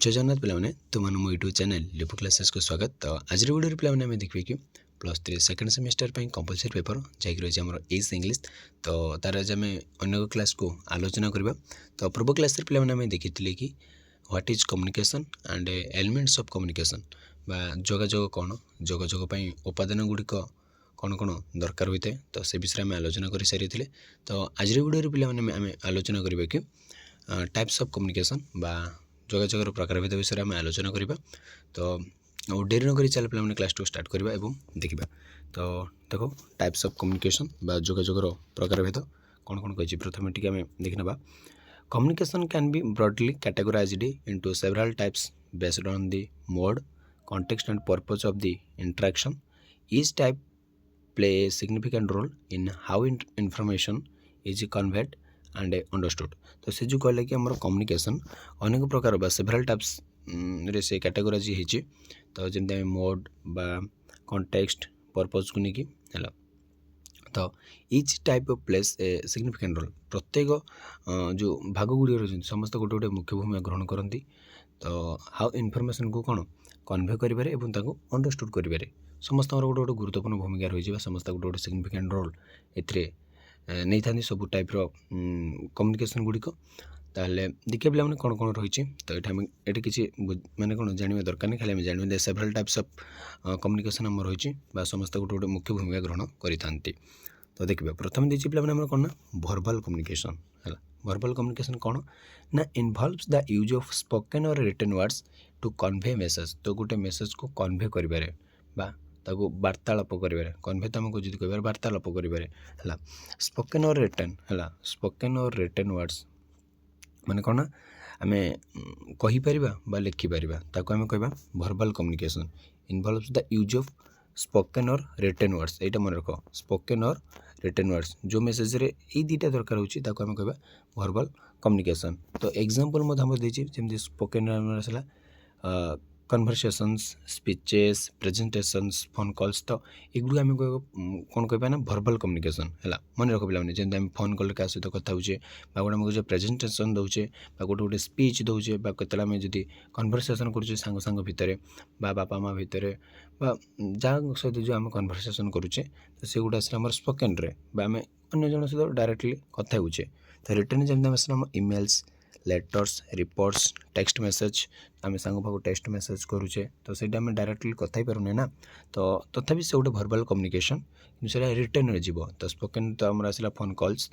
जय जगन्नाथ पे तुम मो यूट्यूब चैनल लिपु क्लासेस को स्वागत। तो आज वीडियो पे देखिए कि +3 सेकेंड सेमेस्टर कंपलसरी पेपर जैक रही है एस इंग्लिश। तो तार आज आम अनेक क्लास को आलोचना करवा। तो पूर्व क्लास पे देखी कि what is communication and elements of communication बा जोगाजोग कौन जोगाजोग उपादान गुड़िक कौन कौन दरकार होता है। तो से विषय में आलोचना कर सारी। तो आज वीडियो पे आलोचना करवा कि टाइप्स ऑफ कम्युनिकेशन बा जोगाजोगर प्रकारभेद विषय में आलोचना करवा। तो डेरी नक चल पे क्लास टू स्टार्ट करवा एवं देखा। तो देखो टाइप्स ऑफ कम्युनिकेशन बा जोगाजोगर प्रकारभेद कौन कौन कही प्रथम टी आम देखी ना। Communication can be broadly categorized into several types based on the mode context and purpose of the interaction. Each type play a significant role in how information is conveyed and understood. तो से जो कहले कि हमर communication अनेक प्रकार बा several types रे से कैटेगराइज होती। तो जमी मोड बा कॉन्टेक्स्ट पर्पज को लेकिन है। तो each type of plays a significant role प्रत्येक जो भाग गुड़ी रही समस्त गोटे गोटे मुख्य भूमिका ग्रहण करती। तो हाउ इनफॉरमेशन को कौन कन्वे करें अंडरस्टूड करें समस्त गोटे गोटे गुरुत्वपूर्ण भूमिका रही। समस्त गोटे गोटे सिग्निफिकेंट रोल ए नहीं था सब टाइप कम्युनिकेशन गुड़िक। ताहले देखिए पे कौन कौन रही। तो ये किसी माने कौन जानवा दरकार नहीं, खाली जानवे सेवरल टाइप्स ऑफ कम्युनिकेशन आम रही समस्त गोटे गोटे मुख्य भूमिका ग्रहण करें। तो देखिए प्रथम देखिए पे कौन ना वर्बल कम्युनिकेशन है। वर्बल कम्युनिकेशन कौन ना involves the use of spoken और written words to convey message. तो गोटे मेसेज को कन्वे करें ताको वार्तालाप करें कन्वे तो आमको जी कह वार्तालाप करें स्पोकन और रिटन है। स्पोकन और रिटन वर्ड्स माने कौन ना आम कहीपर बा लिखिपर ताको आम कह verbal communication involves the use of spoken और रिटन वर्ड्स। यहाँ मन रख स्पोकन और रिटन वर्ड्स जो मेसेज रे ये दुटा दरकार होता आम कह वर्बल कम्युनिकेशन। तो एग्जांपल हम देती जमी स्पोकन आसला conversations speeches presentations phone calls. तो एगुड़ी आम कौन कह ना वर्बल कम्युनिकेशन है। मन रख पे जमी आम फोन कॉल क्या सहित कथा होचे गोटे आमको जो प्रेजेंटेशन दौचे गोटे गोटे स्पीच दौचे केत आम जी कन्वर्सेशन करुचे सांग सांग भितर बापा माँ भितर जहाँ सहित जो आम कन्वर्सेशन करुचे तो से गुड़ा आम स्पोकन रे आम अन्य जन सहित डायरेक्टली कथा होचे। तो रिटर्न जमी आम emails letters reports text message आम सांग पाक टेक्स्ट मेसेज करुचे तो से डायरेक्टली कथा ही पारे ना। तो तथापि से गोटे वर्बल कम्युनिकेशन कि रिटर्न जीव। तो स्पोकन तो आम आसला फोन कॉल्स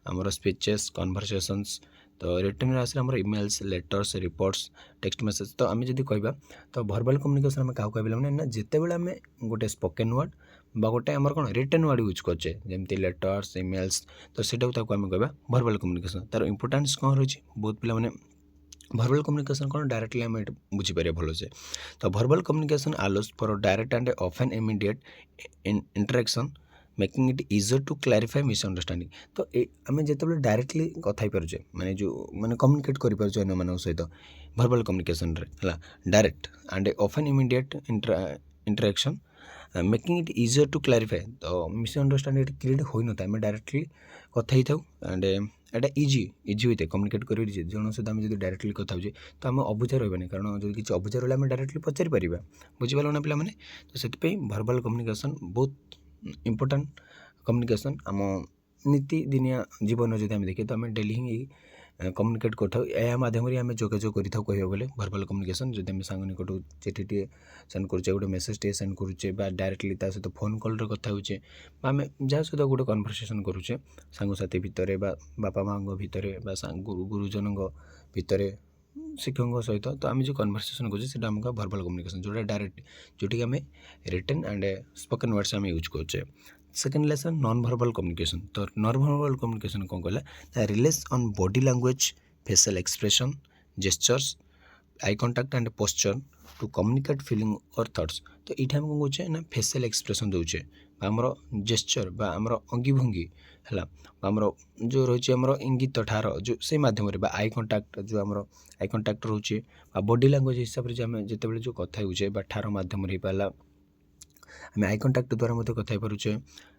आमर स्पीचेस कन्वर्सेशंस। तो रिटर्न आसला आमर emails letters reports text message. तो आम जब कह तो वर्बल कम्युनिकेशन आम क्या कह ना जिते बड़े आम गोटे स्पोकन वर्ड बा गोटे आमर कौन रिटर्न वर्ड यूज करचे जमी लेटर्स इमेल्स तो सेटा आम कह वर्बल कम्युनिकेशन। तार इंपोर्टेंस कौन रही बहुत पिला वर्बल कम्युनिकेशन कौन डायरेक्टली आम बुझीपर भल से। तो verbal communication allows for direct and often immediate interaction making it easier to clarify misunderstanding. तो आम जिते डायरेक्टली कथा पारे माने जो माने कम्युनिकेट कर मान सहित वर्बल कम्युनिकेशन है direct and often immediate interaction making it easier to clarify. तो मिसअंडरस्टैंडिंग क्रिएट हो न था आम डायरेक्टली कथा ही था एंड एटा इजी होता है कम्युनिकेट कर जन सहित आम जब डायरेक्टली कथा हो तो आम अबुझा रही कारण जो किसी अबुझा रहा डायरेक्टली पचारि पार बुझीपार ना पे। तो से वर्बल कम्युनिकेशन बहुत इम्पोर्टेंट कम्युनिकेशन आम नीति दिनिया जीवन जो आम देखिए तो आम डेली ही कम्युनिकेट कर माध्यम आम जोगाजोग कर वर्बल कम्युनिकेशन जो आम सांग निकट चिठी सेंड करुचे गोटे मेसेज टे सेंड करुचे डायरेक्टली सहित फोन कॉल कथा होचे आम जहाँ सहित गोटे कन्वर्सेशन करुचे सांगसाथी भितर बापा माँ भितर गुरुजन भितर शिक्षकों सहित। तो आम जो कन्वर्सेशन करें आमको वर्बल कम्युनिकेशन जोटा डायरेक्ट जोटि आम रिटन एंड स्पोकन वर्ड्स आम यूज करें। Second lesson non verbal communication. तो नॉन वर्बल कम्युनिकेशन कौन कहला relies on body language facial expression gestures eye contact and posture to communicate feeling और थॉट्स। तो ये आम कौन कहे ना फेशियल एक्सप्रेशन दूचे आमर जेस्चर बा आमर अंगी भंगी है आमर जो रही आमर इंगित ठार जो से मध्यम आई कंटाक्ट जो आमर आई कंटाक्ट रोचे बॉडी लैंग्वेज हिसाब से आम जिते जो कथा होचे ठार मध्यम हो पाला आम आई कंटाक्ट द्वारा मध्य कथा पारे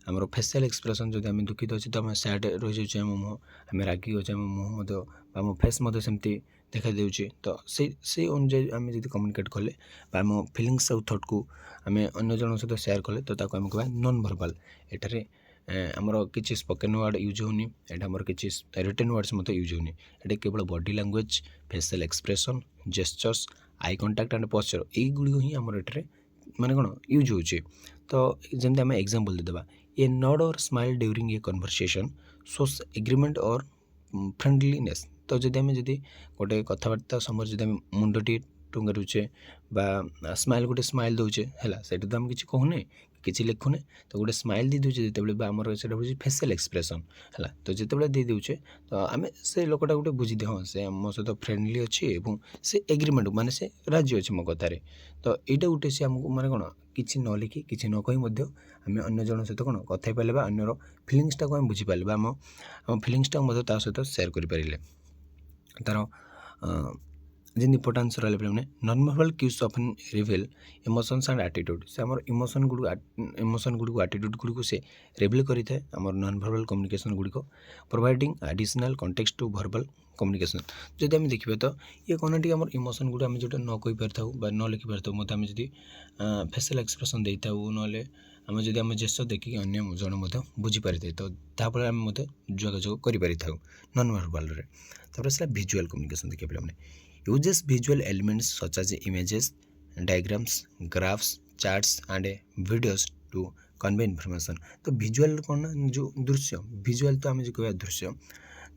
आम फेसियाल एक्सप्रेशन जब आम दुखित अच्छे तो आम सैड रही जाऊँ आम मुँह आम रागी अच्छे आम मुँह आम फेस सेमती देखा देउचे तो से अनुजाई आम जब कम्युनिकेट कले आम फिलिंग्स आउ थट को आम अन्य जन सहित सेयार कले तो आम कह नॉन वर्बल एठारे आमर किसी स्पोकन वर्ड यूज होनी एटा आमर किसी रिटन वर्ड्स मत यूज होनी एटा केवल body language facial expression gestures I contact and posture यही ही आमर एठारे माने कौन यूज होचे तो जमी आम एग्जांपल देदेबा ए नॉड और smile during a conversation shows agreement और फ्रेंडलीनेस तो जदि आम जदि गोटे कथबार्ता समय जब आम मुंडटी टुंगारुचे बा स्माइल गोटे स्माइल दौचे है से तो आम किसी कहूने किसी लिखुने तो गोटे स्माइल दी दूचे जो आमर से फेसियल एक्सप्रेशन है तो जिते दे दूचे तो आम से लोकटा गोटे बुझीदे हाँ से मो सहित फ्रेंडली अच्छी और से एग्रीमेंट माने से राजी अच्छे मो कथार तो यहाँ गोटे सी आमको माने कौन किसी न लिखि किसी न कही आम अन्य जन सहित कौन कथा पारे अन्यर फिलिंग्सटा को आम बुझीपारे आम फिलिंग्सटा सहित सेयार करें तार जिन इम्पोर्टान्स रहा पे non verbal cues often reveal emotions and attitude से आम इमोशन गुड़ एटीट्यूड गुड़ से रिवील करें आम नॉन वर्बल कम्युनिकेशन गुड़िक providing additional context to verbal communication जब आम देखिए तो ये कौन टी आम इमोशन गुड़ आम जो न कही पारि न लिखि पारि मत आम जी फेसियल एक्सप्रेशन दे था ना आम जब आम जेस देखिए अन्य जन बुझीपारि तो ताफल आम मत जोगाजोग कर नॉन वर्बल भिजुआल कम्युनिकेशन देखिए पे uses visual elements such as images, diagrams, graphs, charts and videos to convey information तो visual कौन जो दृश्य visual तो आम जो कह दृश्य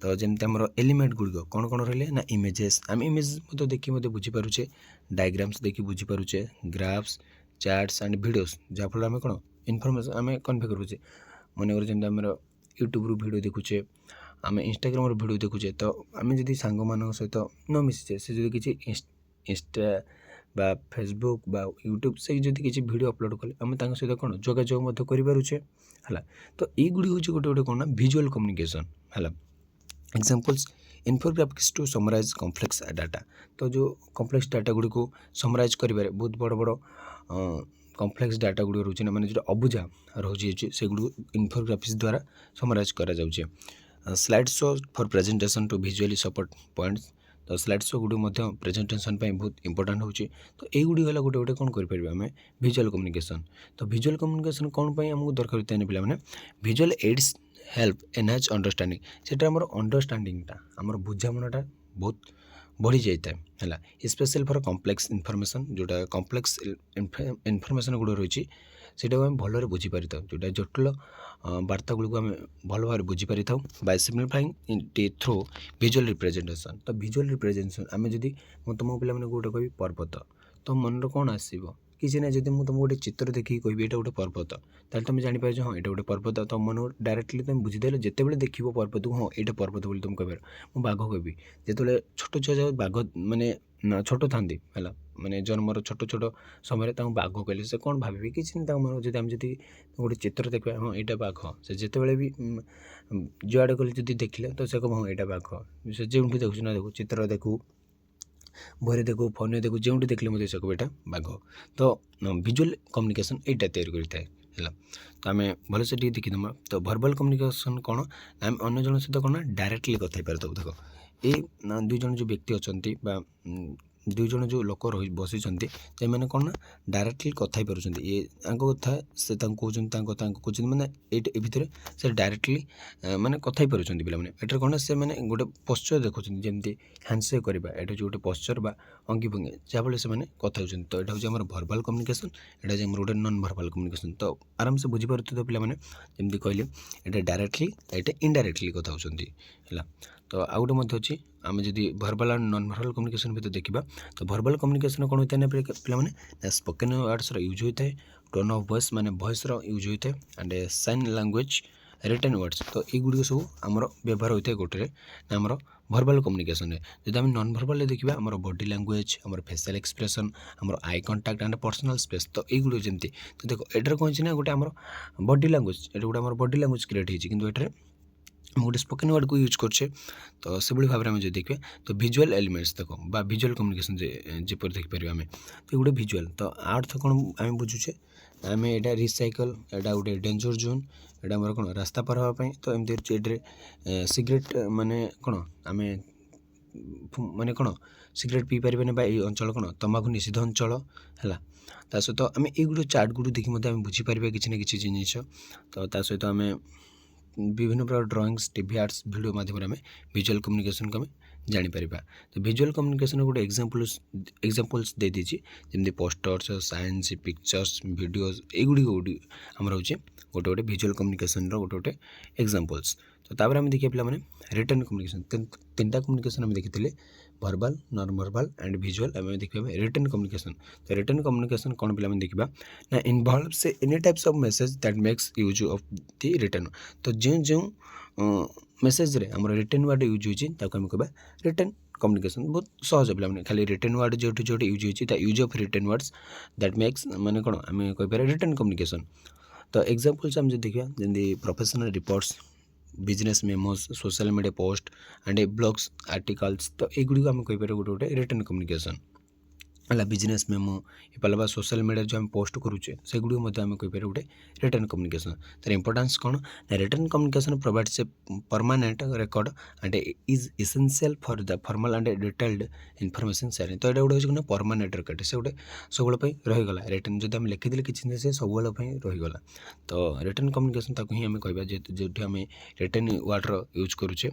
तो जमती आम एलिमेंट गुड़िक कौन कौन रही ना इमेजेस आम इमेज मत देखिए मत बुझीपारे डायग्राम्स देखिए बुझीपारे ग्राफ्स चार्ट्स एंड वीडियोस जहाँफल आम कौन इनफर्मेशन आम कन्वे करुचे मनकर जमी आम यूट्यूब वीडियो देखुचे आम इंस्टाग्राम वीडियो देखुचे तो आम जब सांग मान सहित न मिशिचे से जो किसी इंस्टा बा फेसबुक बा यूट्यूब से जो किसी वीडियो अपलोड कले आम सहित कौन जोगाजोग करें है तो युड़ी हूँ गोटे गोटे कौन भिजुआल कम्युनिकेशन है examples infographics to summarize complex data तो जो कॉम्प्लेक्स डाटा गुड़ी को समराइज करें बहुत बड़ बड़ कॉम्प्लेक्स डाटा गुड़ी रोचे ना मैंने जो अबुझा रोचे से गुड़ इन्फोग्राफिक्स द्वारा समराइज करा जाउछे slide show for presentation to visually support points तो स्लाइड शो गुड़ी प्रेजेंटेशन बहुत इंपोर्टेंट होची तो ये गुड़ी गला गोटे गोटे कौन करें आम भिजुआल कम्युनिकेशन तो भिजुआल कम्युनिकेशन कौन आमको दरकार होता है पे visual aids help enhance understanding से आम अंडरस्टैंडिंगटा आम बुझामणाटा बहुत बढ़ी जाए है स्पेशल फॉर कॉम्प्लेक्स इनफॉरमेशन जोटा कॉम्प्लेक्स इनफॉरमेशन गुड़ रही सेटा आम भलरे बुझीपारि जोटा जटिल वार्ता गुड़ आम भल भाव बुझीपारि by simplifying through visual representation तो विजुअल रिप्रेजेंटेशन आम जदि तुम पे गोटे कह पर्वत तो मन कौन आसो किसी ना जब मुझे तुमको गोटे चित्र देखिए कह ये गोटे पर्वत ताल तुम जापर हाँ ये गोटे पर्वत तो मन डायरेक्टली तुम बुझीदेल जिते बड़े देख पर्वत को हाँ ये पर्वत बोली तुम कह बाघ कहबी जो छोट छुआ बाघ माने छोट था माने जन्मर छोट छोट समय बाघ कहले से कौन भावी किसी मन जब आम जब गोटे चित्र देखा हाँ यहाँ बाघ से जिते भी जुआड़े गले जब देखिले तो से कह हाँ यहाँ बाघ से जो देखु ना देखू चित्र देखू बहरे देखू फोन देखू जो देखले मत से कहूँ यहाँ बाघ तो विजुअल कम्युनिकेशन यहाँ तैयारी करें है तो आम भलसे देखीदमा तो वर्बल कम्युनिकेशन कौन आम अन्य जन सहित कौन डायरेक्टली कथा पार देख ये दुई जन जो व्यक्ति अच्छा दुई जन जो लोक रही बसी से मैंने कौन ना डायरेक्टली कथा पार्टी ये कथा से कहते मैंने ये भितर से डायरेक्टली माने कथा पार्टी पे एटर कौन से मैंने गोटे पोस्चर देखुं जमी हैंडसेक करवा ये जो गोटे पोस्चर बा अंगी भंगी जहाँफल से मैंने कथा होती तो यहाँ हूँ वर्बल कम्युनिकेशन यहाँ हूँ गोटे नॉन वर्बल कम्युनिकेशन तो आराम से बुझीपारे तो पे जमी कहले ये डायरेक्टली ये इनडायरेक्टली कथा होती है तो आउ गोटे अच्छी आम जदि verbal and non verbal communication भितर देखा तो वर्बल कम्युनिकेशन कौन होता है पे स्पोकन वर्ड्स यूज होता है टोन ऑफ वॉइस माने वॉइस यूज होता है and sign language written words तो ये गुड़ सब आमर व्यवहार होता है गोटे आमर वर्बल कम्युनिकेशन जब आम नॉन वर्बल देखा आमर बॉडी लैंग्वेज आमर फेसियल एक्सप्रेशन आमर आई कंटाक्ट एंड पर्सनल स्पेस तो ये गुड़ जमी तो देखो एटार कौन ना गोटे आमर बॉडी लैंग्वेज ये गोटे आमर बॉडी लैंग्वेज क्रिएट होती है कि गोटे स्पोकन वर्ड को यूज करे तो से भाव में जो देखिए तो भिजुआल एलिमेंट्स देख भिजुआल कम्युनिकेशन जपर देखिपर आम तो गोटे भिजुआल तो अर्थ कौन आम बुझुचे आम यहाँ रिसाइकल एटा गोटे डेंजर जोन एटा आमर कौन रास्ता पार हाँपाई तो एमती ये सिगरेट माने कौन आम माने कौन सिगरेट पी पारे ये अंचल कौन तंबाकू निषिद्ध अंचल है ता सहित आम ये चार्ट गुड़ देखी बुझीपर किसी ना कि जिन तो ता सहित आम विभिन्न प्रकार ड्रॉइंग्स टीवी आर्ट्स वीडियो माध्यम आम विजुअल कम्युनिकेशन को आम जापर तो विजुअल कम्युनिकेशन गोटे एग्जाम्पल्स दे दीजिए जमी पोस्टर्स साइंस पिक्चर्स वीडियोज युड़ी आम रोचे गोटे गोटे विजुअल कम्युनिकेशन गोटे गोटे एग्जाम्पल्स तो तापर आम देखिए पे रिटर्न कम्युनिकेशन तीनटा कम्युनिकेशन आम देखी verbal non verbal and visual आम देखा रिटर्न कम्युनिकेशन तो रिटर्न कम्युनिकेशन कौन पे देखा ना involves any types of message that makes use of the return तो जो जो मेसेज रे आम रिटर्न वर्ड यूज होती आम कह रिटर्न कम्युनिकेशन बहुत सहज पे खाली रिटर्न वर्ड जो जो यूज होती use of written words that makes माने कौन आम कह रिटर्न कम्युनिकेशन तो एग्जाम्पल्स आम देखा जमी professional reports business memos social media post and blogs articles तो युड़ी आम कह गोटे गोटे रिटर्न कम्युनिकेशन है बिजनेस मेमो ये पाला सोशल मीडिया जो आम पोस्ट करुचे से गुड़ी आम कह गोटे रिटर्न कम्युनिकेशन तार इंपोर्टेंस कौन ना return communication provides a permanent record and is essential for the formal and detailed information sharing तो यहाँ गोटे हूँ परमानेंट रेकर्ड से गोटे सब रहीगला रिटर्न जो आम लिखिदे किसी से सब रहीगला तो रिटर्न कम्युनिकेशन ताकू ही आम कह जो आम रिटर्न वर्ड यूज करुचे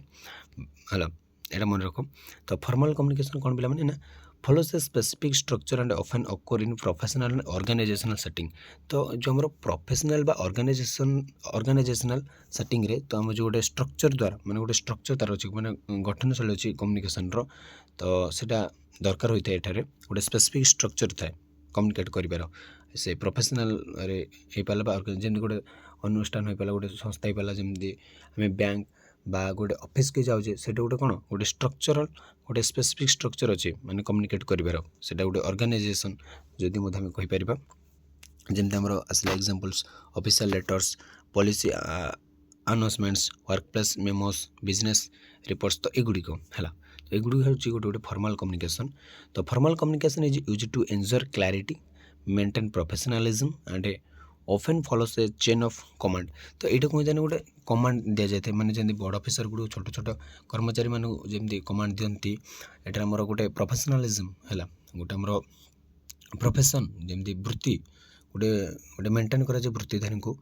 है यहाँ मन रख तो फॉर्मल कम्युनिकेशन कौन पे ना follows a specific structure and often occur in professional and organizational setting तो जो हमारे प्रोफेशनल बा ऑर्गेनाइजेशनल सेटिंग रे तो आम जो गोटे स्ट्रक्चर द्वारा माने गोटे स्ट्रक्चर तार अच्छी माने गठनशैली अच्छी कम्युनिकेशन रो तो सेटा दरकार होता है एठारे गोटे स्पेसिफिक स्ट्रक्चर थाए कम्युनिकेट करिवार से प्रोफेशनल रे हे पाला जमी गोटे अनुष्ठान हो पाला गोटे संस्था हो पाला जमी आम बैंक बा गोटे ऑफिस के जाऊे से गोटे कौन गोटे स्ट्रक्चरल गोटे स्पेसिफिक स्ट्रक्चर अच्छे माने कम्युनिकेट करिवार सेटा गोटे ऑर्गेनाइजेशन जदि आम कहीपर जमी आमर आसला examples official letters policy announcements workplace memos business reports तो युड़िक है तो युड़ी हूँ गोटे गोटे फॉर्मल कम्युनिकेशन तो formal communication is use to ensure clarity maintain professionalism and often follows a chain of command तो ये कौन जाने गोटे कमांड दि जाए मैंने जमी बड़ ऑफिसर गुड़ छोट छोट कर्मचारी मानू जमी कमांड दिखती यहाँ आमर गोटे प्रोफेशनलिज्म है गोटे आमर प्रोफेशन जमी वृत्ति गोटे गोटे मेंटेन कराए वृत्तिधारी को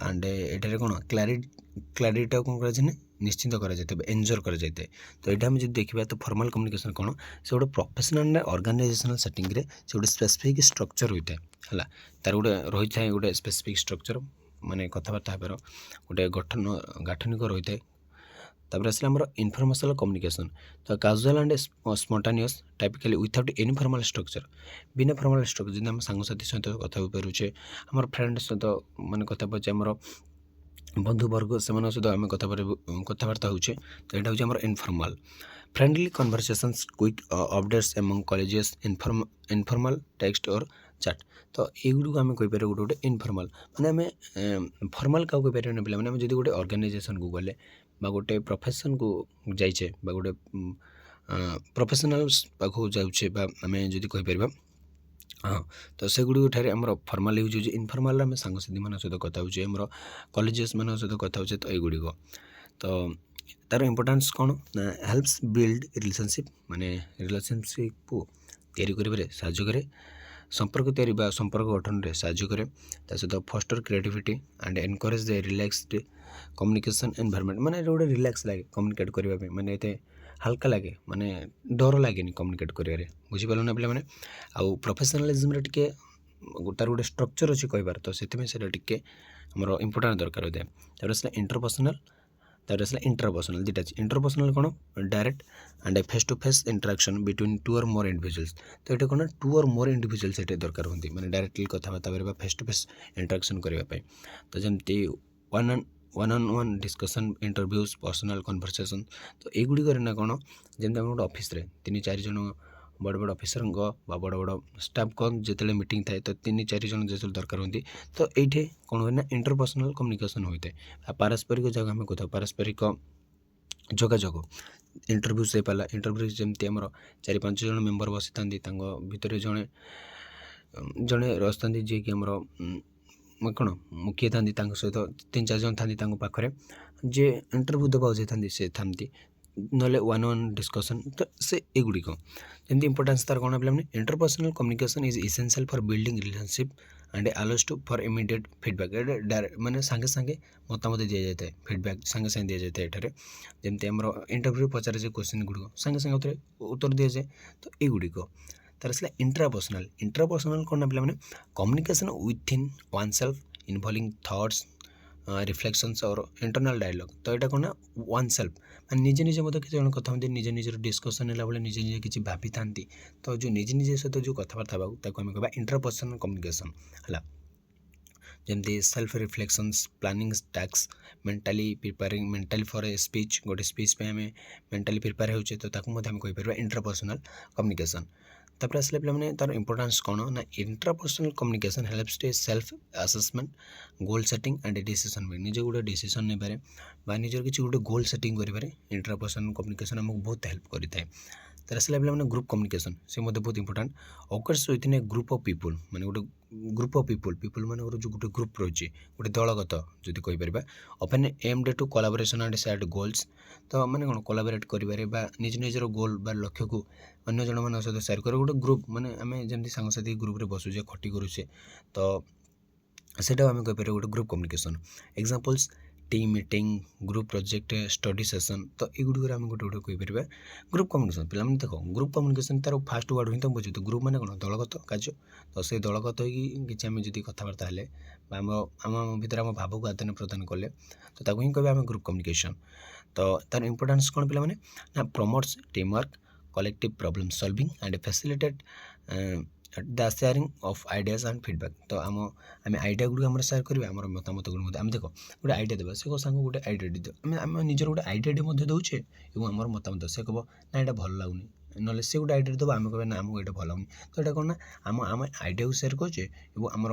एंड ये कौन क्लारिटी कौन कर निश्चिंत कर एंजॉय कर तो यहाँ आम जो देखा तो फॉर्मल कम्युनिकेशन कौन से गोटे प्रोफेशनल ऑर्गेनाइजेशनल सेटिंग रे से गोटे स्पेसिफिक स्ट्रक्चर होता है तार गोटे रही है गोटे स्पेसिफिक स्ट्रक्चर माने कथबार्ता होबार गोटे गाठनिक रही है तापर आसला आमर इनफॉर्मेशनल कम्युनिकेशन तो casual and spontaneous typically without any formal structure बिना फॉर्मल स्ट्रक्चर जब आम सांगसाथी सहित कथा पारुचे आमर फ्रेंड सहित माने कथा पाचे आमर बंधुवर्ग से सहित आम कथबार्ता होचे तो यहाँ हूँ informal friendly conversations quick updates among colleges informal text और चैट तो युड़ी आम कहीपर गोटे गोटे इनफॉर्मल माने आम फॉर्मल क्या कहीपर ना पे जब गोटे ऑर्गेनाइजेशन को गले गोटे प्रोफेशन को जाइए गोटे प्रोफेशनल्स पाखु जाऊे आम जदि कहीपर हाँ तो से गुड़ी आम फॉर्मल यूज हो इनफॉर्मल आम सांगसाथी मान सहित कथा होचे आम कॉलेजेस मान सहित कथा होचे तो युड़ी तो तार इंपोर्टेंस कौन ना हेल्प्स बिल्ड रिलेशनशिप माने रिलेशनशिप को तैयारी करिबारे साहाय्य करे संपर्क तैयारी बा संपर्क गठन रे साहाय्य करे ता सहित foster creativity and encourage the relaxed communication environment माने गोटे रिलैक्स लगे कम्युनिकेट करने माने एते हल्का लगे माने डर लगे कम्युनिकेट करिवारे बुझिपाल ना पे आउ प्रोफेशनलिज्म टे तार गोटे स्ट्रक्चर अच्छी कहबार तो से टे आमर इंपोर्टेंट दरकार होता है तार आसला इंटरपर्सनल तार आसला इंटरपर्सनल दुटा इंटरपर्सनल कौन direct and face to face interaction between two or more individuals तो ये कौन टू और मोर इंडिविजुअल्स ये दरकार होती मैंने डायरेक्टली कथबार्ता फेस टू फेस इंटरेक्शन करने तो जमती one on one discussion interviews personal conversation तो युड़ी ना कौन जमी गोटे ऑफिस रे 3-4 जन बड़ बड़ ऑफिसर बड़ बड़ स्टाफ को जिते मीटिंग थाए तो 3-4 जन जो दरकार होती तो ये कौन हुए ना इंटरपर्सनल कम्युनिकेशन होता है पारस्परिक जगह आम कथा पारस्परिक जोगाजोग इंटरव्यू से पाला इंटरव्यू जमी आम 4-5 जन मेम्बर बसी था भितर जड़े जड़े रही जी कि आमर କ'ଣ କିଏ ଥାନ୍ତି ତାଙ୍କ ସହିତ 3-4 ଜଣ ଥାନ୍ତି ତାଙ୍କ ପାଖରେ, ଯିଏ ଇଣ୍ଟରଭ୍ୟୁ ଦେବାକୁ ଯାଇଥାନ୍ତି ସେ ଥାନ୍ତି, ନହେଲେ ୱାନ୍ ୱାନ୍ ଡିସ୍କସନ୍। ତ ସେ ଏଗୁଡ଼ିକ ଯେମିତି ଇମ୍ପୋର୍ଟାନ୍ସ ତା'ର କ'ଣ ପିଲାମାନେ, interpersonal communication is essential for building relationship and also to for immediate feedback. ଏଇଟା ମାନେ ସାଙ୍ଗେ ସାଙ୍ଗେ ମତାମତ ଦିଆଯାଇଥାଏ, ଫିଡ଼ବ୍ୟାକ୍ ସାଙ୍ଗେ ସାଙ୍ଗେ ଦିଆଯାଇଥାଏ ଏଠାରେ। ଯେମିତି ଆମର ଇଣ୍ଟରଭ୍ୟୁ ପଚାରାଯାଏ କ୍ୱେଶ୍ଚିନ୍ ଗୁଡ଼ିକ ସାଙ୍ଗେ ସାଙ୍ଗେ ଉତ୍ତର ଦିଆଯାଏ। ତ ଏଗୁଡ଼ିକ ତାର ଆସିଲା ଇଣ୍ଟ୍ରାପର୍ସନାଲ୍। ଇଣ୍ଟ୍ରାପର୍ସନାଲ୍ କ'ଣ ନା ପିଲାମାନେ, communication within oneself involving thoughts, reflections or internal dialogue. ତ ଏଇଟା କ'ଣ ନା ୱାନ୍ ସେଲ୍ଫ, ମାନେ ନିଜେ ନିଜେ ମଧ୍ୟ କିଛି ଜଣ କଥା ହୁଅନ୍ତି, ନିଜର ଡିସ୍କସନ୍ ହେଲା ବେଳେ ନିଜେ ନିଜେ କିଛି ଭାବିଥାନ୍ତି। ତ ଯେଉଁ ନିଜେ ସହିତ ଯେଉଁ କଥାବାର୍ତ୍ତା ହେବାକୁ ତାକୁ ଆମେ କହିବା ଇଣ୍ଟ୍ରାପର୍ସନାଲ୍ କମ୍ୟୁନିକେସନ୍ ହେଲା। ଯେମିତି self reflections, planning task, mentally for a speech, ଗୋଟେ ସ୍ପିଚ୍ ପାଇଁ ଆମେ ମେଣ୍ଟାଲି ପ୍ରିପେୟାର ହେଉଛେ, ତ ତାକୁ ମଧ୍ୟ ଆମେ କହିପାରିବା ଇଣ୍ଟ୍ରାପର୍ସନାଲ୍ କମ୍ୟୁନିକେସନ୍। ତାପରେ ଆସିଲେ ପିଲାମାନେ ତାର ଇମ୍ପୋର୍ଟାନ୍ସ କ'ଣ ନା, intrapersonal communication helps to self assessment, goal setting and decision making. ନିଜେ ଗୋଟେ ଡିସିସନ୍ ନେବାରେ ବା ନିଜର କିଛି ଗୋଟେ ଗୋଲ୍ ସେଟିଂ କରିବାରେ ଇଣ୍ଟ୍ରାପର୍ସନାଲ୍ କମ୍ୟୁନିକେସନ୍ ଆମକୁ ବହୁତ ହେଲ୍ପ କରିଥାଏ। ତାର ଆସିଲା ପିଲାମାନେ ଗ୍ରୁପ୍ କମ୍ୟୁନିକେସନ୍, ସେ ମଧ୍ୟ ବହୁତ important. Occurs within A group of people, ମାନେ ଗୋଟେ ଗ୍ରୁପ୍ ଅଫ୍ ପିପୁଲ୍ ମାନଙ୍କର ଯେଉଁ ଗୋଟେ ଗ୍ରୁପ୍ ରହିଛି, ଗୋଟେ ଦଳଗତ ଯଦି କହିପାରିବା, often aimed to collaboration and shared goals. ତ ମାନେ କ'ଣ, କୋଲାବୋରେଟ୍ କରିବାରେ ବା ନିଜର ଗୋଲ୍ ବା ଲକ୍ଷ୍ୟକୁ ଅନ୍ୟ ଜଣମାନଙ୍କ ସହିତ ସେୟାର କରିବା। ଗୋଟେ ଗ୍ରୁପ୍ ମାନେ ଆମେ ଯେମିତି ସାଙ୍ଗସାଥି ଗ୍ରୁପ୍ରେ ବସୁଛେ, ଖଟି କରୁଛେ, ତ ସେଇଟାକୁ ଆମେ କହିପାରିବା ଗୋଟେ group communication. Examples team meeting, group project, study session. ତ ଏଗୁଡ଼ିକରେ ଆମେ ଗୋଟେ କହିପାରିବା ଗ୍ରୁପ୍ କମ୍ୟୁନିକେସନ୍। ପିଲାମାନେ ଦେଖ, ଗ୍ରୁପ୍ କମ୍ୟୁନିକେସନ୍ ତାର ଫାଷ୍ଟ ୱାର୍ଡ଼ ହିଁ ତ ବୁଝୁଛୁ, ଗ୍ରୁପ୍ ମାନେ କ'ଣ, ଦଳଗତ କାର୍ଯ୍ୟ। ତ ସେଇ ଦଳଗତ ହେଇକି କିଛି ଆମେ ଯଦି କଥାବାର୍ତ୍ତା ହେଲେ ବା ଆମ ଭିତରେ ଆମ ଭାବକୁ ଆଦାନ ପ୍ରଦାନ କଲେ, ତ ତାକୁ ହିଁ କହିବା ଆମେ ଗ୍ରୁପ୍ କମ୍ୟୁନିକେସନ୍। ତ ତାର ଇମ୍ପୋର୍ଟାନ୍ସ କ'ଣ ପିଲାମାନେ, ନା promotes team work, collective problem solving and facilitate the sharing of ideas and feedback। ତ ଆମେ ଆଇଡ଼ିଆ ଗୁଡ଼ିକ ଆମର ସେୟାର କରିବା, ଆମର ମତାମତ ଗୁଡ଼ିକ ମଧ୍ୟ। ଆମେ ଦେଖ ଗୋଟେ ଆଇଡ଼ିଆ ଦେବା, ସେ ସାଙ୍ଗ ଗୋଟେ ଆଇଡ଼ିଆଟି ଦିଅ, ଆମେ ନିଜର ଗୋଟେ ଆଇଡ଼ିଆଟି ମଧ୍ୟ ଦେଉଛେ ଏବଂ ଆମର ମତାମତ, ସେ କହିବ ନା ଏଇଟା ଭଲ ଲାଗୁନି, ନହେଲେ ସେ ଗୋଟେ ଆଇଡ଼ିଆ ଦେବ, ଆମେ କହିବା ନା ଆମକୁ ଏଇଟା ଭଲ ଲାଗୁନି। ତ ଏଇଟା କ'ଣ ନା, ଆମେ ଆଇଡ଼ିଆକୁ ସେୟାର କରୁଛେ ଏବଂ ଆମର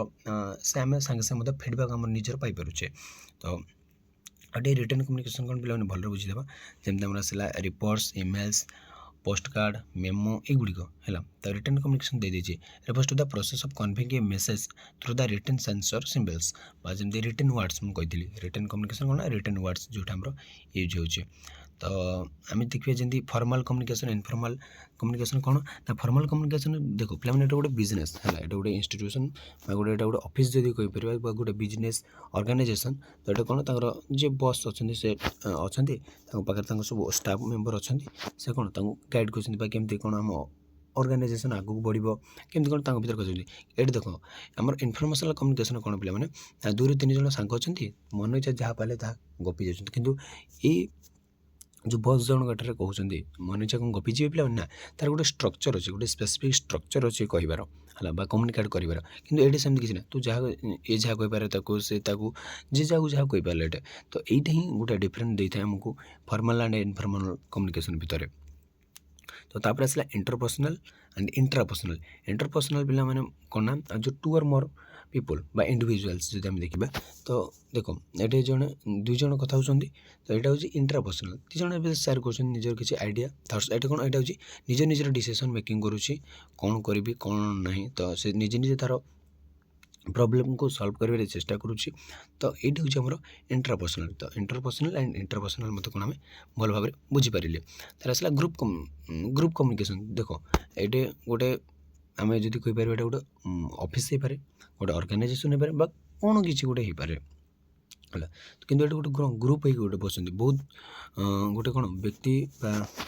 ଆମେ ସାଙ୍ଗେ ସାଙ୍ଗେ ମଧ୍ୟ ଫିଡ଼ବ୍ୟାକ୍ ଆମର ନିଜର ପାଇପାରୁଛେ। ତ ଆଉ ଟିକେ ରିଟର୍ନ କମ୍ୟୁନିକେସନ୍ କ'ଣ ପିଲାମାନେ ଭଲରେ ବୁଝିଦେବା। ଯେମିତି ଆମର ଆସିଲା reports, emails, postcard, memo, एगुड़िक है। तो रिटर्न कम्युनिकेशन दे दीजिए refers to the process of conveying a message through the written sense और सिम्बल्स, जमी रिटर्न वर्ड्स मुझे कही रिटर्न कम्युनिकेशन कौन, रिटर्न वर्ड्स जो यूज हो। तो आम देखिए जमी फॉर्मल कम्युनिकेशन, इनफॉर्मल कम्युनिकेशन कौन ना, फॉर्मल कम्युनिकेशन देखो पे गोटे बिजनेस है, ये गोटे इंस्टीट्यूशन गोटे ऑफिस जब कहीपर गोटे बिजनेस ऑर्गेनाइजेशन। तो ये कौन तर जी बॉस अच्छा से अच्छा पाखे सब स्टाफ मेंबर अच्छा से कौन गाइड करमती कौन आम ऑर्गेनाइजेशन आगू बढ़ो केमती कौन तक भर कहते। ये देख आम इनफर्मेशनल कम्युनिकेशन कौन पे 2-3 जन सांग अच्छा मन इच्छा जहाँ पाले गपी जाऊँ, कितु ये जो बस जन गठार कहते मन इच्छा कौन गपी जी पे ना, तार गोटे स्ट्रक्चर अच्छे, गोटे स्पेसिफिक स्ट्रक्चर अच्छे कहबार है कम्युनिकेट कर। कि ये सेमती किसी ना, तू जहाँ ये जहाँ कहीपर से जी जहाँ कहीपर ये, तो यहीटा ही गोटे डिफरेंट देता है आमको फॉर्मल एंड इनफॉर्मल कम्युनिकेशन भितर। तो तापर आसला इंटरपर्सनल एंड इंट्रापर्सनल। इंटरपर्सनल पिला माने कौन ना, जो 2 or more पीपल बा इंडिविजुअल्स जो आम देखा, तो देख ये जड़े 2 जन कथा होती, तो यहाँ हूँ इंट्रापर्सनल, 2 जन सेयार कर निजर किसी आइडिया थट्स। ये कौन, यहाँ हूँ निजर डिसीजन मेकिंग करुँची, कौन करी कौन ना, तो से निजे तार प्रॉब्लम को सॉल्व कर चेष्टा करुँची। तो ये हूँ आम इंट्रापर्सनल। तो इंटरपर्सनल एंड इंट्रापर्सनल मत कौन आम भल भाव बुझीपारे। तार आसला ग्रुप कम्युनिकेशन। देख ये गोटे आम जब कहीपर ये गोटे ऑफिस हो पारे, गोटे ऑर्गेनाइजेशन हो पारे, बा कौन किसी गोटे हो पारे है। कि ये गोटे ग्रुप होते बस बहुत गोटे कौन व्यक्ति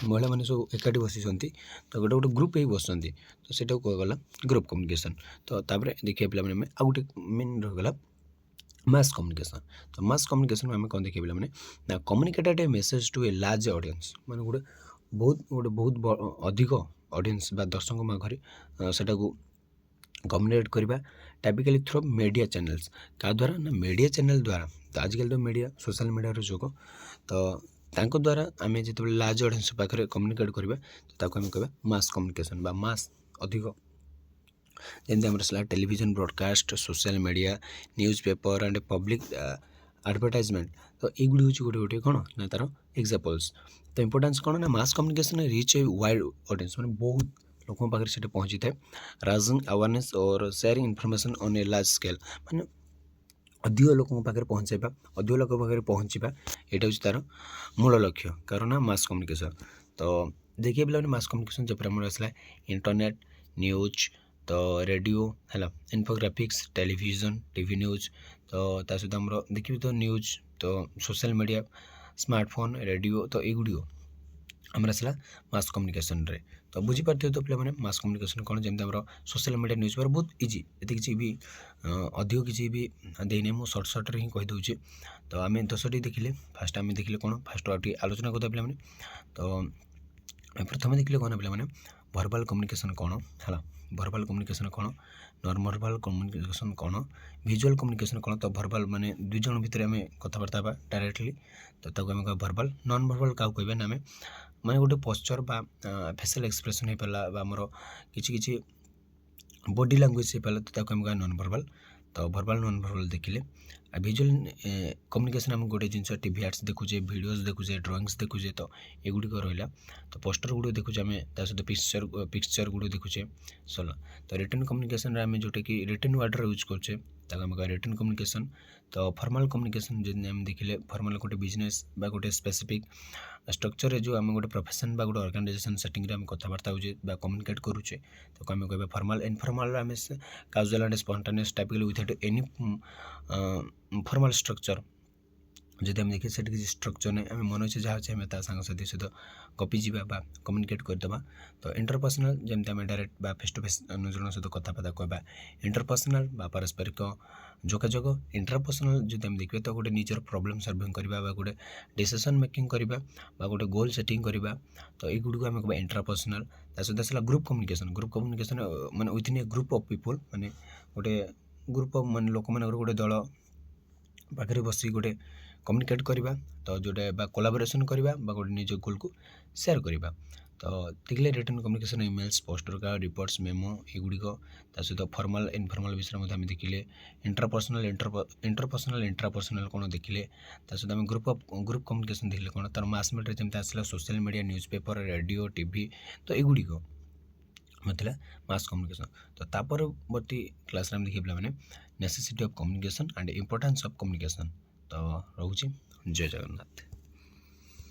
महिला मैंने सब एकाठी बसी, तो गोटे गोटे ग्रुप हो बस, तो से कहगला ग्रुप कम्युनिकेशन। तो तापर देखिए पे आ गए मेन रहीगला मास कम्युनिकेशन। तो मास कम्युनिकेशन में आम कौन देखिए पे communicated a message to a large audience, माने गोटे बहुत अधिक ऑडियंस बा दर्शक माघरे सेटा को कम्युनिकेट करवा टाइपिकली थ्रू मीडिया चैनल्स। क्या द्वारा ना, मीडिया चैनल द्वारा। तो आजकल तो मीडिया सोशल मीडिया जुग, तो द्वारा आम जो लार्ज ऑडियंस पाखे कम्युनिकेट करवा, तो आम कह मास कम्युनिकेशन बा मास अधिक। जमी आम television broadcast, social media, news paper and public advertisement. तो ये हूँ गोटे गोटे कौन ना तार एग्जाम्पल्स। तो इंपोर्टेंस कौन ना, mass communication rich a wide audience, मैंने बहुत लोगों पाखे से पहुँची थाए, राइजिंग अवेयरनेस और sharing information on a large scale. माने ଅଧିକ ଲୋକଙ୍କ ପାଖରେ ପହଞ୍ଚାଇବା, ଅଧିକ ଲୋକଙ୍କ ପାଖରେ ପହଞ୍ଚିବା, ଏଇଟା ହେଉଛି ତା'ର ମୂଳ ଲକ୍ଷ୍ୟ। କାରଣ ମାସ୍ କମ୍ୟୁନିକେସନ୍ ତ ଦେଖିବେ ପିଲାମାନେ ମାସ୍ କମ୍ୟୁନିକେସନ୍ ଯେପରି ଆମର ଆସିଲା ଇଣ୍ଟରନେଟ୍, ନ୍ୟୁଜ୍, ତ ରେଡ଼ିଓ ହେଲା, ଇନଫୋଗ୍ରାଫିକ୍ସ, ଟେଲିଭିଜନ, ଟିଭି ନ୍ୟୁଜ୍, ତ ତା ସହିତ ଆମର ଦେଖିବେ ତ ନ୍ୟୁଜ୍, ତ ସୋସିଆଲ୍ ମିଡ଼ିଆ, ସ୍ମାର୍ଟଫୋନ୍, ରେଡ଼ିଓ, ତ ଏଇଗୁଡ଼ିକ ଆମର ଆସିଲା ମାସ୍ କମ୍ୟୁନିକେସନ୍ରେ। ତ ବୁଝିପାରୁଥିବେ ତ ପିଲାମାନେ ମାସ୍ କମ୍ୟୁନିକେସନ୍ କ'ଣ। ଯେମିତି ଆମର ସୋସିଆଲ୍ ମିଡ଼ିଆ ନ୍ୟୁଜ୍ ପେପର୍ ବହୁତ ଇଜି, ଏତେ କିଛି ବି ଅଧିକ କିଛି ବି ଦେଇନି, ମୁଁ ସର୍ଟରେ ହିଁ କହିଦେଉଛି। ତ ଆମେ 10ଟି ଦେଖିଲେ। ଫାର୍ଷ୍ଟ ଆମେ ଦେଖିଲେ କ'ଣ, ଫାର୍ଷ୍ଟ ଆଉ ଟିକେ ଆଲୋଚନା କରିଦେବା ପିଲାମାନେ। ତ ପ୍ରଥମେ ଦେଖିଲେ କ'ଣ ପିଲାମାନେ, ଭର୍ବାଲ୍ କମ୍ୟୁନିକେସନ୍ କ'ଣ ହେଲା, ଭର୍ବାଲ୍ କମ୍ୟୁନିକେସନ୍ କ'ଣ, ନନ୍ ଭର୍ବାଲ୍ କମ୍ୟୁନିକେସନ୍ କ'ଣ, ଭିଜୁଆଲ୍ କମ୍ୟୁନିକେସନ୍ କ'ଣ। ତ ଭର୍ବାଲ୍ ମାନେ ଦୁଇ ଜଣ ଭିତରେ ଆମେ କଥାବାର୍ତ୍ତା ହେବା ଡାଇରେକ୍ଟଲି, ତ ତାକୁ ଆମେ କହିବା ଭର୍ବାଲ୍। ନନ୍ ଭର୍ବାଲ୍ କାହାକୁ କହିବା ନା ଆମେ ମାନେ ଗୋଟେ ପଶ୍ଚର୍ ବା ଫେସିଆଲ୍ ଏକ୍ସପ୍ରେସନ୍ ହେଇପାରିଲା, ବା ଆମର କିଛି କିଛି ବଡି ଲାଙ୍ଗୁଏଜ୍ ହେଇପାରିଲା, ତ ତାକୁ ଆମେ କହିବା ନନ୍ ଭର୍ବାଲ୍। ତ ଭର୍ବାଲ୍ ନନ୍ ଭର୍ବାଲ୍ ଦେଖିଲେ। ଆଉ ଭିଜୁଆଲ୍ କମ୍ୟୁନିକେସନ୍ ଆମେ ଗୋଟେ ଜିନିଷ ଟିଭି ଆଡ୍ସ ଦେଖୁଛେ, ଭିଡ଼ିଓଜ୍ ଦେଖୁଛେ, ଡ୍ରଇଂସ୍ ଦେଖୁଛେ, ତ ଏଗୁଡ଼ିକ ରହିଲା। ତ ପୋଷ୍ଟର୍ ଗୁଡ଼ିକ ଦେଖୁଛେ ଆମେ, ତା ସହିତ ପିକ୍ଚର୍ ଗୁଡ଼ିକ ଦେଖୁଛେ ସରିଲା। ତ ରିଟର୍ନ କମ୍ୟୁନିକେସନ୍ରେ ଆମେ ଯେଉଁଟାକି ରିଟର୍ନ ୱାର୍ଡ଼ର ୟୁଜ୍ କରୁଛେ, ତାକୁ ଆମେ କହିବା ରିଟର୍ନ କମ୍ୟୁନିକେସନ୍। ତ ଫର୍ମାଲ୍ କମ୍ୟୁନିକେସନ୍ ଯଦି ଆମେ ଦେଖିଲେ, ଫର୍ମାଲ୍ ଗୋଟେ ବିଜନେସ୍ ବା ଗୋଟେ ସ୍ପେସିଫିକ୍ ଷ୍ଟ୍ରକ୍ଚରରେ ଯେଉଁ ଆମେ ଗୋଟେ ପ୍ରୋଫେସନ୍ ବା ଗୋଟେ ଅର୍ଗାନାଇଜେସନ୍ ସେଟିଂରେ ଆମେ କଥାବାର୍ତ୍ତା ହେଉଛେ ବା କମ୍ୟୁନିକେଟ୍ କରୁଛେ, ତାକୁ ଆମେ କହିବା ଫର୍ମାଲ୍। ଇନଫର୍ମାଲ୍ରେ ଆମେ casual and spontaneous typically without any formal structure. ଯଦି ଆମେ ଦେଖିବା ସେଠି କିଛି ଷ୍ଟ୍ରକ୍ଚର୍ ନାହିଁ, ଆମେ ମନ ଇଚ୍ଛା ଯାହା ଅଛି ଆମେ ତା ସାଙ୍ଗସାଥି ସହିତ ଗପିଯିବା ବା କମ୍ୟୁନିକେଟ୍ କରିଦେବା। ତ ଇଣ୍ଟରପର୍ସନାଲ୍ ଯେମିତି ଆମେ ଡାଇରେକ୍ଟ ବା ଫେସ୍ ଟୁ ଫେସ୍ ଅନ୍ୟ ଜଣଙ୍କ ସହିତ କଥାବାର୍ତ୍ତା କହିବା ଇଣ୍ଟରପର୍ସନାଲ୍ ବା ପାରସ୍ପରିକ ଯୋଗାଯୋଗ। ଇଣ୍ଟରପର୍ସନାଲ୍ ଯଦି ଆମେ ଦେଖିବା ତ ଗୋଟେ ନିଜର ପ୍ରୋବ୍ଲେମ୍ ସଲ୍ଭିଂ କରିବା ବା ଗୋଟେ ଡିସିସନ୍ ମେକିଂ କରିବା ବା ଗୋଟେ ଗୋଲ୍ ସେଟିଂ କରିବା, ତ ଏଇଗୁଡ଼ିକୁ ଆମେ କହିବା ଇଣ୍ଟରପର୍ସନାଲ୍। ତା ସହିତ ଆସିଲା ଗ୍ରୁପ୍ କମ୍ୟୁନିକେସନ୍। ଗ୍ରୁପ୍ କମ୍ୟୁନିକେସନ୍ ମାନେ within A group of people, ମାନେ ଗୋଟେ ଗ୍ରୁପ୍ ଅଫ୍ ମାନେ ଲୋକମାନଙ୍କର ଗୋଟେ ଦଳ ପାଖରେ ବସିକି ଗୋଟେ କମ୍ୟୁନିକେଟ୍ କରିବା, ତ ଯେଉଁଟା ବା କୋଲାବୋରେସନ୍ କରିବା ବା ଗୋଟେ ନିଜ ଗୋଲ୍କୁ ସେୟାର କରିବା। ତ ଦେଖିଲେ written communication emails, poster card, reports, memo ଏଗୁଡ଼ିକ। ତା ସହିତ ଫର୍ମାଲ୍ ଇନଫର୍ମାଲ୍ ବିଷୟରେ ମଧ୍ୟ ଆମେ ଦେଖିଲେ। ଇଣ୍ଟରପର୍ସନାଲ୍ ଇଣ୍ଟ୍ରାପର୍ସନାଲ୍ କ'ଣ ଦେଖିଲେ। ତା ସହିତ ଆମେ ଗ୍ରୁପ୍ କମ୍ୟୁନିକେସନ୍ ଦେଖିଲେ କ'ଣ, ତା'ର ମାସ୍ ମିଡ଼ିଆରେ ଯେମିତି ଆସିଲା social media, news paper, radio, TV, ତ ଏଗୁଡ଼ିକ ଥିଲା ମାସ୍ କମ୍ୟୁନିକେସନ୍। ତ ତା ପରବର୍ତ୍ତୀ କ୍ଲାସ୍ରେ ଆମେ ଦେଖିବା ପିଲାମାନେ necessity of communication and importance of communication. ତ ରହୁଛି, ଜୟ ଜଗନ୍ନାଥ।